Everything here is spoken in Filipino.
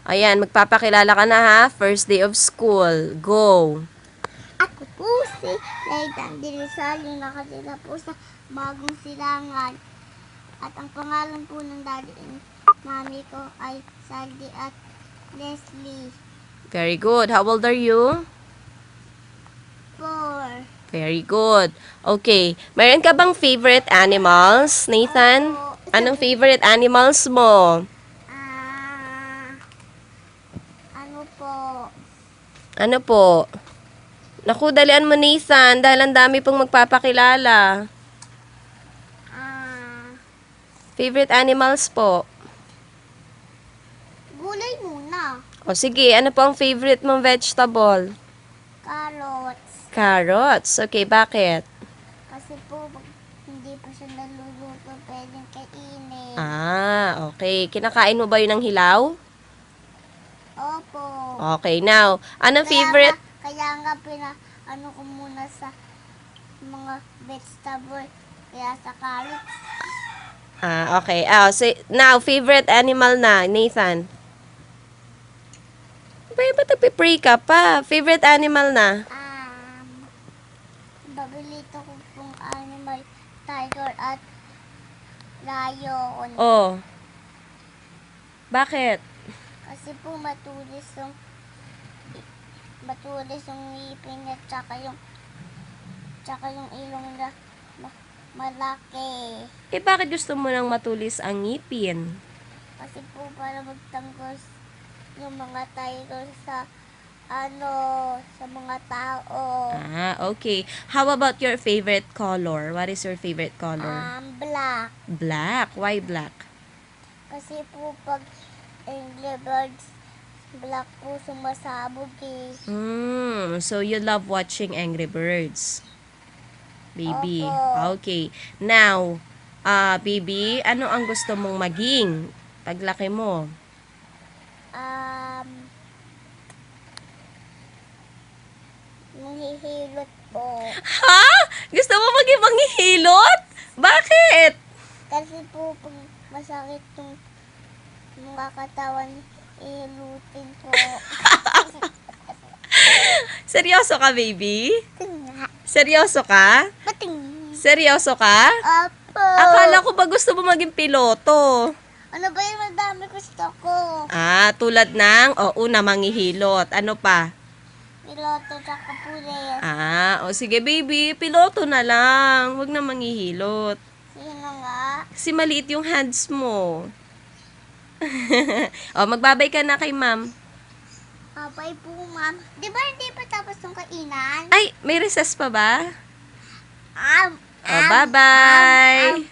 Ayan, magpapakilala ka na ha. First day of school. Go. Ako po si Leidan Dirizal, yung nakatira po sa Bagong Silangan. At ang pangalan po ng daddy and mami ko ay Saldi at Leslie. Very good. How old are you? 4. Very good. Okay. Meron ka bang favorite animals, Nathan? Opo. Anong favorite animals mo? Ano po? Ano po? Naku, dalian mo, Nathan, dahil ang dami pong magpapakilala. Favorite animals po? Gulay muna. O sige, ano po ang favorite mong vegetable? Carrots. Carrots. Okay, bakit? Kasi po, pag hindi pa siya naluluto, pwedeng kainin. Okay. Kinakain mo ba yun ng hilaw? Opo. Okay, now, anong favorite? Kaya nga ano ko muna sa mga vegetable, kaya sa carrots. Okay. So, now, favorite animal na, Nathan? Ba't nagpipray ka pa? Favorite animal na? Babelito ko pong animal, tiger at lion. Oh. Bakit? Kasi po matulis yung ngipin niya, tsaka yung ilong na malaki. Bakit gusto mo nang matulis ang ngipin? Kasi po para magtanggol yung mga tiger sa mga tao. Okay. How about your favorite color? What is your favorite color? Black. Black. Why black? Kasi po pag Angry Birds, black po sumasabog eh. So you love watching Angry Birds? Baby. Opo. Okay. Now, baby, ano ang gusto mong maging paglaki mo? Manghihilot po. Ha? Gusto mo maging manghihilot? Bakit? Kasi po pag masakit yung mga katawan, ihilutin po. Seryoso ka, baby? Tinga. Seryoso ka? Pating. Seryoso ka? Opo. Akala ko ba gusto mo maging piloto? Ano ba yung madami gusto ko? Tulad ng, una, manghihilot. Ano pa? Piloto tsaka pulis. Sige baby, piloto na lang. Huwag na manghihilot. Sino nga? Kasi maliit yung hands mo. Magbabay ka na kay ma'am. Bye po, ma'am. Di ba hindi pa tapos yung kainan? Ay, may recess pa ba? Am. Bye-bye.